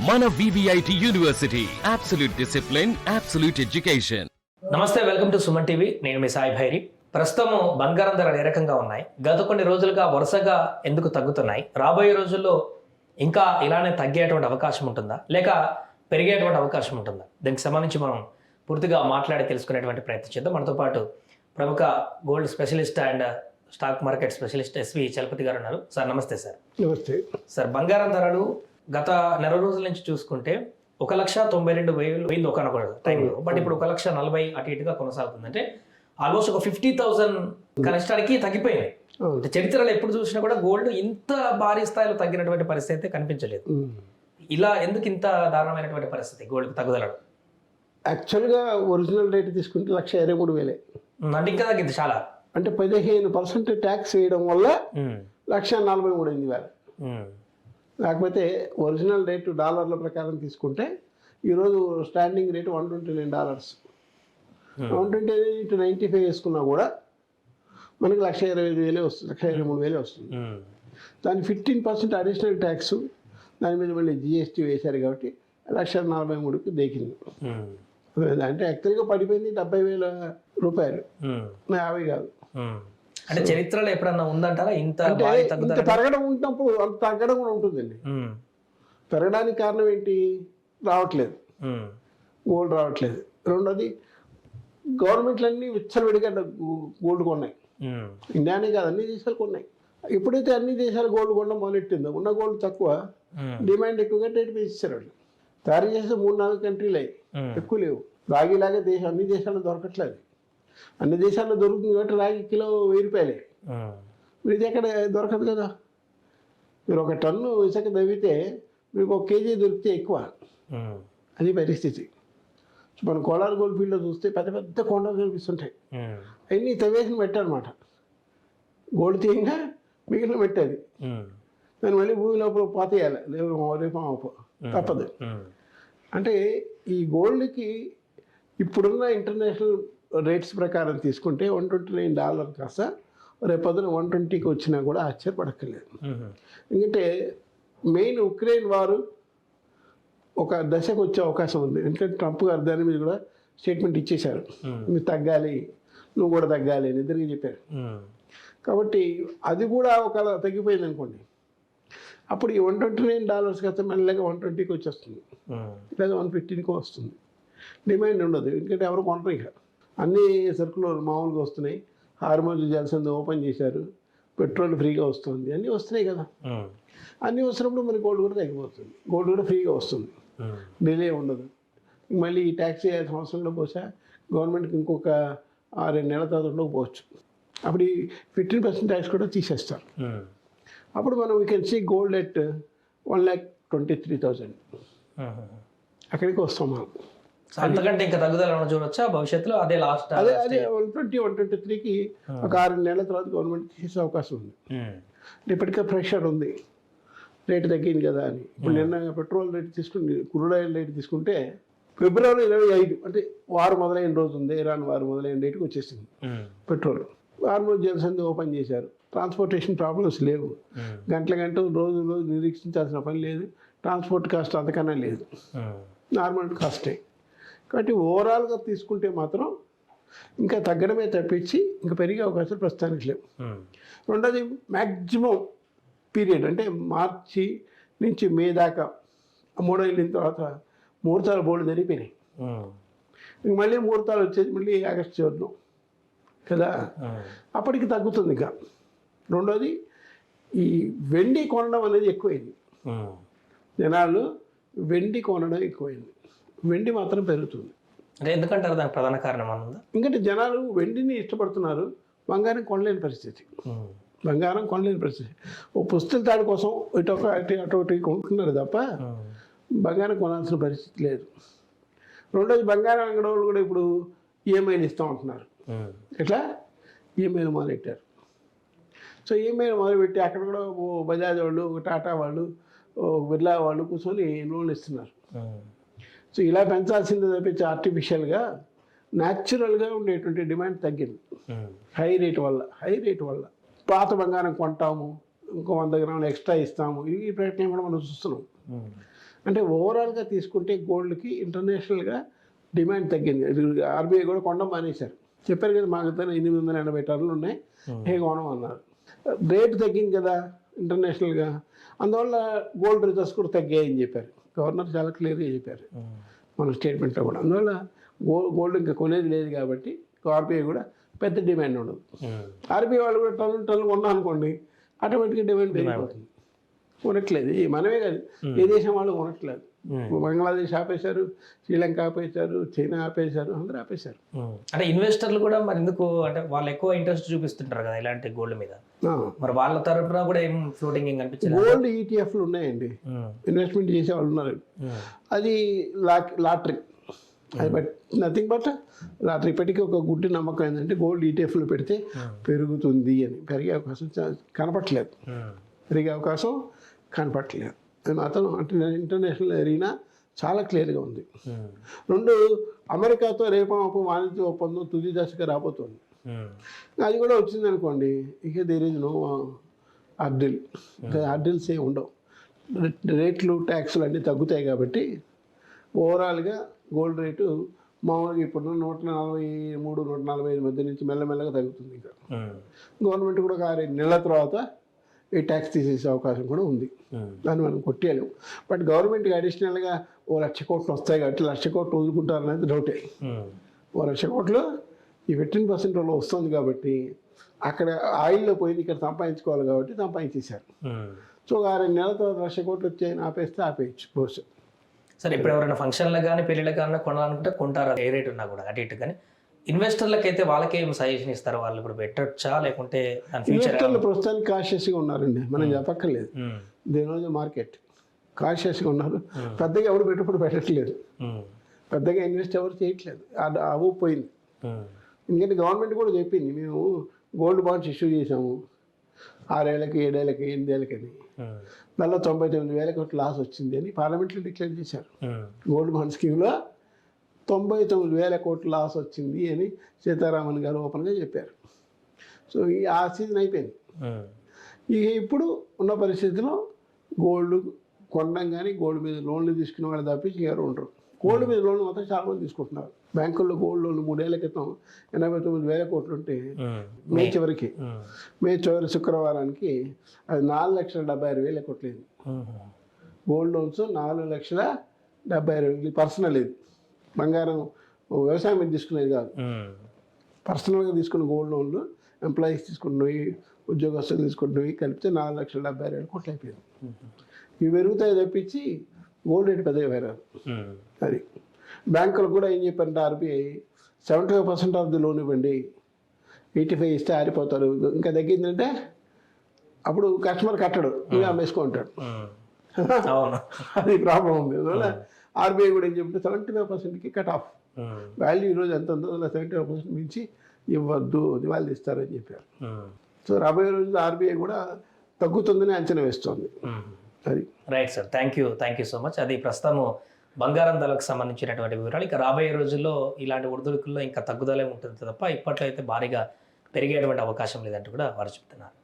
మన VVIT university absolute discipline, absolute education. నమస్తే, welcome to Suman TV. నేను మీ సాయి భైరి. ప్రస్తుతం బంగారం ధరలు ఏ రకంగా ఉన్నాయి, గత కొన్ని రోజులుగా వరుసగా ఎందుకు తగ్గుతున్నాయి, రాబోయే రోజుల్లో ఇంకా ఇలానే తగ్గేటువంటి అవకాశం ఉంటుందా లేక పెరిగేటువంటి అవకాశం ఉంటుందా, దీనికి సంబంధించి మనం పూర్తిగా మాట్లాడి తెలుసుకునేటువంటి ప్రయత్నం చేద్దాం. మనతో పాటు ప్రముఖ gold specialist and stock market specialist S V Chalapathi గారు ఉన్నారు. సార్ నమస్తే. సార్ నమస్తే సార్, బంగారం ధరలు గత నెల రోజుల నుంచి చూసుకుంటే 1,92,000 ఒకనొక టైంలో, బట్ ఇప్పుడు 1,40,000 అటు ఇటుగా కొనసాగుతుంది. అంటే ఆల్మోస్ట్ ఒక 50,000 కనిష్టానికి తగ్గిపోయింది. చరిత్రలో ఎప్పుడు చూసినా కూడా గోల్డ్ ఇంత భారీ స్థాయిలో తగ్గినటువంటి పరిస్థితి అయితే కనిపించలేదు. ఇలా ఎందుకు ఇంత దారుణమైనటువంటి పరిస్థితి గోల్డ్ తగ్గుదల? యాక్చువల్గా ఒరిజినల్ రేట్ తీసుకుంటే 1,23,000. అంటే ఇంకా తగ్గింది చాలా. అంటే 15% ట్యాక్స్ వేయడం వల్ల 1,43,000. లేకపోతే ఒరిజినల్ రేటు డాలర్ల ప్రకారం తీసుకుంటే ఈరోజు స్టాండింగ్ రేటు $129. 129 × 95 వేసుకున్నా కూడా మనకి 1,25,000 వస్తుంది, 1,23,000 వస్తుంది. దాని 15% అడిషనల్ ట్యాక్స్, దాని మీద మళ్ళీ GST వేశారు కాబట్టి 1,43,000కి దేకింది. అంటే యాక్చువల్గా పడిపోయింది ₹70,000, 50 కాదు. అంటే చరిత్రలో ఎప్పుడన్నా ఉందంటారా ఇంత ఇంత పెరగడం ఉన్నప్పుడు అంత తగ్గడం కూడా ఉంటుందండి. పెరగడానికి కారణం ఏంటి? రావట్లేదు, గోల్డ్ రావట్లేదు. రెండోది, గవర్నమెంట్లన్నీ విచ్చలవిడిగా గోల్డ్ కొన్నాయి. ఇండియానే కాదు, అన్ని దేశాలు కొన్నాయి. ఎప్పుడైతే అన్ని దేశాలు గోల్డ్ కొనడం మొదలెట్టిందో, ఉన్న గోల్డ్ తక్కువ, డిమాండ్ ఎక్కువగా రేటు పెంచారు వాళ్ళు. తయారు చేసే 3-4 కంట్రీలు అయ్యి, ఎక్కువ లేవు. రాగిలాగా అన్ని దేశాల్లో దొరకట్లేదు. అన్ని దేశాల్లో దొరుకుతుంది కాబట్టి రాగి కిలో ₹1,000. ఇది ఎక్కడ దొరకదు కదా. మీరు 1 టన్ను ఇసుక తవ్వితే మీకు 1 కేజీ దొరికితే ఎక్కువ. అది పరిస్థితి. మన కోలార్ గోల్డ్ ఫీల్డ్లో చూస్తే పెద్ద పెద్ద కొండలు కనిపిస్తుంటాయి. అవన్నీ తవ్వేసి పెట్టారనమాట. గోల్డ్ తీయంగా మిగిలిన పెట్టేది. దాన్ని మళ్ళీ భూమి లోపల పాతేయాలి, రేపు తప్పదు. అంటే ఈ గోల్డ్కి ఇప్పుడున్న ఇంటర్నేషనల్ రేట్స్ ప్రకారం తీసుకుంటే $129 కాస్త రేపు పొద్దున 120కి వచ్చినా కూడా ఆశ్చర్యపడక్కర్లేదు. ఎందుకంటే మెయిన్ ఉక్రెయిన్ వారు ఒక దశకు వచ్చే అవకాశం ఉంది. ఎందుకంటే ట్రంప్ గారు దాని మీద కూడా స్టేట్మెంట్ ఇచ్చేశారు, మీరు తగ్గాలి, నువ్వు కూడా తగ్గాలి అని ఇద్దరికి చెప్పారు. కాబట్టి అది కూడా ఒకవేళ తగ్గిపోయింది అనుకోండి, అప్పుడు ఈ $129 కాస్త మెల్లగా 120కి వచ్చేస్తుంది, లేదా 115కి వస్తుంది. డిమాండ్ ఉండదు, ఎందుకంటే ఎవరు కొనరు. ఇక అన్ని సరుకులు మామూలుగా వస్తున్నాయి. హార్మోజ్ జలసంధి ఓపెన్ చేశారు, పెట్రోల్ ఫ్రీగా వస్తుంది, అన్నీ వస్తున్నాయి కదా. అన్నీ వస్తున్నప్పుడు మరి గోల్డ్ కూడా తగ్గిపోతుంది, గోల్డ్ కూడా ఫ్రీగా వస్తుంది, డిలే ఉండదు. మళ్ళీ ఈ ట్యాక్స్ వేయాల్సిన అవసరం కూడా బహుశా గవర్నమెంట్కి ఇంకొక 6-7 నెలల తర్వాత ఉండకపోవచ్చు. అప్పుడు ఈ 15% ట్యాక్స్ కూడా తీసేస్తారు. అప్పుడు మనం we can see gold at 1,23,000. అక్కడికి వస్తాం మనం. అంతకంటే ఇంకా తగ్గుదల చూడొచ్చా భవిష్యత్తులో? అదే లాస్ట్ అదే 123కి ఒక 6 నెలల తర్వాత గవర్నమెంట్ తీసే అవకాశం ఉంది. ఇప్పటికే ప్రెషర్ ఉంది, రేటు తగ్గింది కదా అని. ఇప్పుడు నిన్న పెట్రోల్ రేటు తీసుకుంటే, క్రూడ్ ఆయిల్ రేటు తీసుకుంటే ఫిబ్రవరి 25, అంటే వారు మొదలైన రోజు ఉంది, ఇరాన్ వారు మొదలైన రేటుకి వచ్చేసింది పెట్రోల్. హార్మోజ్ జలసంధి ఓపెన్ చేశారు, ట్రాన్స్పోర్టేషన్ ప్రాబ్లమ్స్ లేవు, గంటలు రోజు నిరీక్షించాల్సిన పని లేదు, ట్రాన్స్పోర్ట్ కాస్ట్ అంతకన్నా లేదు, నార్మల్ కాస్టే. కాబట్టి ఓవరాల్గా తీసుకుంటే మాత్రం ఇంకా తగ్గడమే తప్పించి ఇంకా పెరిగే అవకాశాలు ప్రస్తుతానికి లేవు. రెండోది, మ్యాక్సిమం పీరియడ్ అంటే మార్చి నుంచి మే దాకా 3 వెళ్ళిన తర్వాత ముహూర్తాలు బోర్డు జరిగిపోయినాయి. ఇంక మళ్ళీ ముహూర్తాలు వచ్చేది మళ్ళీ ఆగస్టు చివరిలో కదా, అప్పటికి తగ్గుతుంది ఇంకా. రెండోది, ఈ వెండి కొనడం అనేది ఎక్కువైంది. జనాలు వెండి కొనడం ఎక్కువైంది, వెండి మాత్రం పెరుగుతుంది. అంటే ఎందుకంటారు దానికి ప్రధాన కారణం అన్నదా? ఎందుకంటే జనాలు వెండిని ఇష్టపడుతున్నారు, బంగారం కొనలేని పరిస్థితి. బంగారం కొనలేని పరిస్థితి. ఓ పుస్తల తాడు కోసం అటు కొంటున్నారు తప్ప బంగారం కొనాల్సిన పరిస్థితి లేదు. రెండోది, బంగారం అంగడి వాళ్ళు కూడా ఇప్పుడు ఈఎంఐలు ఇస్తూ ఉంటున్నారు. ఎట్లా? ఈఎంఐలు మొదలెట్టారు. సో ఈఎంఐలు మొదలుపెట్టి అక్కడ కూడా ఓ బజాజ్ వాళ్ళు, టాటా వాళ్ళు, బిర్లా వాళ్ళు కూర్చొని లోన్లు ఇస్తున్నారు. సో ఇలా పెంచాల్సింది తప్పించి ఆర్టిఫిషియల్గా న్యాచురల్గా ఉండేటువంటి డిమాండ్ తగ్గింది హై రేట్ వల్ల. పాత బంగారం కొంటాము, ఇంకో 100 గ్రాములు ఎక్స్ట్రా ఇస్తాము, ఈ ప్రయత్నం కూడా మనం చూస్తున్నాం. అంటే ఓవరాల్గా తీసుకుంటే గోల్డ్కి ఇంటర్నేషనల్గా డిమాండ్ తగ్గింది. ఆర్బీఐ కూడా కొనడం మానేశారు. చెప్పారు కదా మాకు 880 టన్నులు ఉన్నాయి, ఏ కొనం అన్నారు. రేటు తగ్గింది కదా ఇంటర్నేషనల్గా, అందువల్ల గోల్డ్ రిజర్వ్స్ కూడా తగ్గాయని చెప్పారు. గవర్నర్ చాలా క్లియర్గా చెప్పారు మన స్టేట్మెంట్లో కూడా. అందువల్ల గోల్డ్ ఇంకా కొనేది లేదు కాబట్టి ఆర్బీఐ కూడా పెద్ద డిమాండ్ ఉండదు. ఆర్బీఐ వాళ్ళు కూడా టన్నులు కొన్నా అనుకోండి, ఆటోమేటిక్గా డిమాండ్ పెరిగిపోతుంది. కొనట్లేదు, మనమే కాదు ఏ దేశం వాళ్ళు కొనట్లేదు. బంగ్లాదేశ్ ఆపేశారు, శ్రీలంక ఆపేశారు, చైనా ఆపేశారు, అందరూ ఆపేశారు. అంటే ఇన్వెస్టర్లు కూడా మరి ఎందుకు అంటే వాళ్ళు ఎక్కువ ఇంట్రెస్ట్ చూపిస్తుంటారు కదా ఇలాంటి గోల్డ్ మీద, మరి వాళ్ళ తరఫున కూడా ఏం ఫ్లోటింగ్ ఏం కనిపించలేదు. గోల్డ్ ఈటీఎఫ్లు ఉన్నాయండి, ఇన్వెస్ట్మెంట్ చేసే వాళ్ళు ఉన్నారు. అది లాటరీ, అది బట్ నథింగ్ బట్ లాటరీ. ఇప్పటికీ ఒక గుడ్డి నమ్మకం ఏంటంటే గోల్డ్ ఈటీఎఫ్లో పెడితే పెరుగుతుంది అని. పెరిగే అవకాశం కనపట్లేదు, పెరిగే అవకాశం కనపట్లేదు. అది మాత్రం అంటే ఇంటర్నేషనల్ ఎరీనా చాలా క్లియర్గా ఉంది. రెండు, అమెరికాతో రేపు వాణిజ్య ఒప్పందం తుది దశగా రాబోతుంది. అది కూడా వచ్చింది అనుకోండి, ఇక దేర్ ఈజ్ నో అర్డిల్. అర్డిల్స్ ఏమి ఉండవు, రేట్లు ట్యాక్సులు అన్నీ తగ్గుతాయి కాబట్టి ఓవరాల్గా గోల్డ్ రేటు మామూలుగా ఇప్పుడు 143, 145 మధ్య నుంచి మెల్లమెల్లగా తగ్గుతుంది. ఇంకా గవర్నమెంట్ కూడా 6 నెలల తర్వాత ఈ ట్యాక్స్ తీసేసే అవకాశం కూడా ఉంది. దాన్ని మనం కొట్టేయలేము. బట్ గవర్నమెంట్కి అడిషనల్గా 1,00,000 కోట్లు వస్తాయి కాబట్టి 1,00,000 కోట్లు వదులుకుంటారనేది డౌటే. 1,00,000 కోట్లు ఈ 15% వస్తుంది కాబట్టి అక్కడ ఆయిల్లో పోయింది, ఇక్కడ సంపాదించుకోవాలి కాబట్టి సంపాదించేశారు. సో 6 నెలల తర్వాత 1,00,000 కోట్లు వచ్చాయని ఆపేస్తే ఆపేయచ్చు బహుశా. సరే, ఇప్పుడు ఎవరైనా ఫంక్షన్లకు కానీ పెళ్ళిళ్ళకి కానీ కొనాలనుకుంటే కొంటారు, ఏ రేట్ ఉన్నా కూడా అటు ఇటు. కానీ ఇన్వెస్టర్లకు అయితే వాళ్ళకి ఏం సజెషన్ ఇస్తారు? వాళ్ళు ఇప్పుడు పెట్టచ్చా లేకుంటే ఇన్వెస్టర్లు ప్రస్తుతానికి కాషియస్గా ఉన్నారండి, మనం చెప్పక్కర్లేదు. దేని మార్కెట్ కాషియస్గా ఉన్నారు. పెద్దగా ఎవరు పెట్టుబడి పెట్టట్లేదు, పెద్దగా ఇన్వెస్ట్ ఎవరు చేయట్లేదు. అవ్వు పోయింది. ఎందుకంటే గవర్నమెంట్ కూడా చెప్పింది, మేము గోల్డ్ బాండ్స్ ఇష్యూ చేసాము 6 ఏళ్ళకి, 7 ఏళ్ళకి, 8 ఏళ్ళకని. దానిలో 99,000 కోట్ల లాస్ వచ్చింది అని పార్లమెంట్లో డిక్లేర్ చేశారు. గోల్డ్ బాండ్ స్కీమ్లో 99,000 కోట్ల లాస్ వచ్చింది అని సీతారామన్ గారు ఓపెన్గా చెప్పారు. సో ఆ సీజన్ అయిపోయింది. ఇక ఇప్పుడు ఉన్న పరిస్థితిలో గోల్డ్ కొనడం కానీ గోల్డ్ మీద లోన్లు తీసుకునే వాళ్ళు తప్పించి ఎవరు ఉండరు. గోల్డ్ మీద లోన్లు మాత్రం చాలామంది తీసుకుంటున్నారు. బ్యాంకుల్లో గోల్డ్ లోన్లు 3 ఏళ్ల క్రితం 89,000 కోట్లు ఉంటే మే చివరి శుక్రవారానికి అది 4,76,000 కోట్లు అయింది. Gold loans 4,76,000 personal. ఇది బంగారం వ్యవసాయం మీద తీసుకునేది కాదు, పర్సనల్గా తీసుకున్న గోల్డ్ లోన్లు ఎంప్లాయీస్ తీసుకుంటున్నవి, ఉద్యోగస్తులు తీసుకుంటున్నవి కలిపితే 4,76,000 కోట్లు అయిపోయింది. ఇవి పెరుగుతాయి తప్పించి గోల్డ్ రేట్ పెద్దగా పెరగదు. అది బ్యాంకులు కూడా ఏం చెప్పారంటే ఆర్బీఐ 75% ఆఫ్ ది లోన్ ఇవ్వండి, 85 ఇస్తే ఆరిపోతారు. ఇంకా తగ్గిందంటే అప్పుడు కస్టమర్ కట్టడు, ఇవి అమ్మేసుకుంటాడు. అది ప్రాబ్లం ఉంది. అందువల్ల ఆర్బీఐ కూడా ఏం చెప్తే 75%కి కట్ ఆఫ్ వాల్యూ ఈరోజు ఎంత ఉందో 75% మించి ఇవ్వద్దు, దివాళీ ఇస్తారని చెప్పారు. సో రాబోయే రోజుల్లో ఆర్బీఐ కూడా తగ్గుతుందని అంచనా వేస్తోంది. అది right sir, thank you so much. అది ప్రస్తుతం బంగారం ధరలకు సంబంధించినటువంటి వివరాలు. ఇక రాబోయే రోజుల్లో ఇలాంటి ఒడిదుడుకుల్లో ఇంకా తగ్గుదలే ఉంటుంది తప్ప ఇప్పట్లో అయితే భారీగా పెరిగేటువంటి అవకాశం లేదంటూ కూడా వారు చెప్తున్నారు.